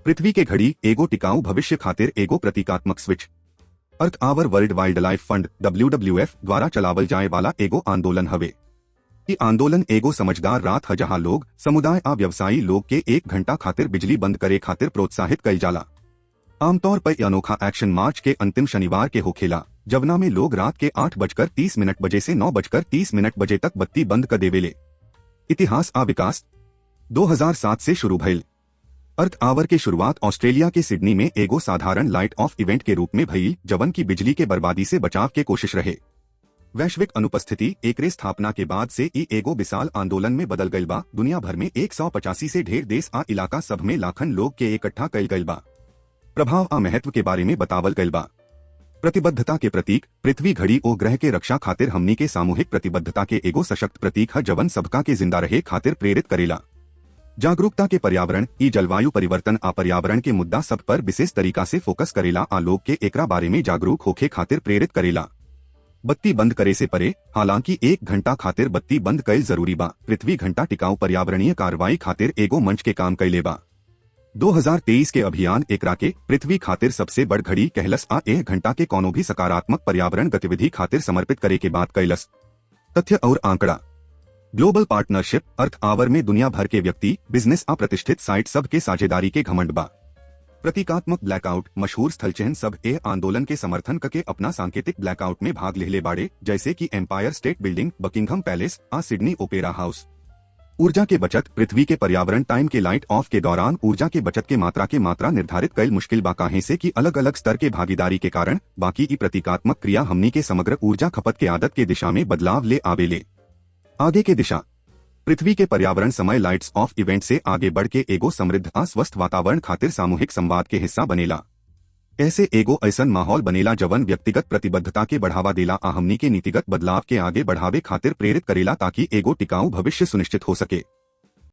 पृथ्वी के घड़ी एगो टिकाऊ भविष्य खातिर एगो प्रतीकात्मक switch. Earth hour world wildlife fund WWF द्वारा चलावल जाए वाला एगो आंदोलन हवे। ई आंदोलन एगो समझदार रात है जहां लोग समुदाय आ व्यवसायी लोग के 1 घंटा खातिर बिजली बंद करे खातिर प्रोत्साहित कइल जाला। आमतौर पर यह अनोखा एक्शन मार्च के अंतिम शनिवार के होखेला, जवना में लोग रात के 8:30 बजे से 9:30 बजे तक बत्ती बंद कर देवेले। इतिहास आ विकास 2007 से शुरू भइल। अर्थ आवर के शुरुआत ऑस्ट्रेलिया के सिडनी में एगो साधारण लाइट ऑफ इवेंट के रूप में भइल, जवन की बिजली के बर्बादी से बचाव के कोशिश रहे। वैश्विक अनुपस्थिति एकरे स्थापना के बाद से ई एगो विशाल आंदोलन में बदल गइल बा। दुनिया भर में 185 से ढेर देश आ इलाका सब में लाखन लोग के इकट्ठा कइल गइल बा। प्रभाव आ महत्व के बारे में बतावल गइल बा। प्रतिबद्धता के प्रतीक पृथ्वी घड़ी ओ ग्रह के रक्षा खातिर हमनी के सामूहिक प्रतिबद्धता के एगो सशक्त प्रतीक है, जवन सबका के जिंदा रहे खातिर प्रेरित करेला। जागरूकता के पर्यावरण ई जलवायु परिवर्तन आ पर्यावरण के मुद्दा सब पर विशेष तरीका से फोकस करेला आ लोग के एकरा बारे में जागरूक होखे खातिर प्रेरित करेला। बत्ती बंद करे से परे, हालांकि 1 घंटा खातिर बत्ती बंद कईल जरूरी बा। पृथ्वी घंटा टिकाऊ पर्यावरणीय कार्रवाई खातिर एगो मंच के काम कइले बा। 2023 के अभियान एकरा के पृथ्वी खातिर सबसे बड़ घड़ी कहलस आ 1 घंटा के कोनो भी सकारात्मक पर्यावरण गतिविधि खातिर समर्पित करे के बात कैलस। तथ्य और आंकड़ा। ग्लोबल पार्टनरशिप अर्थ आवर में दुनिया भर के व्यक्ति, बिजनेस आ प्रतिष्ठित साइट सब के साझेदारी के घमंड बा। प्रतीकात्मक ब्लैकआउट मशहूर स्थल चिन्ह सब ए आंदोलन के समर्थन करके अपना सांकेतिक ब्लैकआउट में भाग लेले बाड़े, जैसे कि Empire State Building, Buckingham Palace आ सिडनी ओपेरा हाउस। ऊर्जा के बचत पृथ्वी के पर्यावरण टाइम के लाइट ऑफ के दौरान ऊर्जा के बचत के मात्रा निर्धारित कईल मुश्किल बा, काहे से कि अलग अलग स्तर के भागीदारी के कारण। बाकी ई प्रतीकात्मक क्रिया हमनी के समग्र ऊर्जा खपत के आदत के दिशा में बदलाव ले आवेले। आगे के दिशा पृथ्वी के पर्यावरण समय लाइट्स ऑफ इवेंट से आगे बढ़ के एगो समृद्ध आ स्वस्थ वातावरण खातिर सामूहिक संवाद के हिस्सा बनेला। ऐसे एगो ऐसन माहौल बनेला जवन व्यक्तिगत प्रतिबद्धता के बढ़ावा देला आ हमनी के नीतिगत बदलाव के आगे बढ़ावे खातिर प्रेरित करेला, ताकि एगो टिकाऊ भविष्य सुनिश्चित हो सके।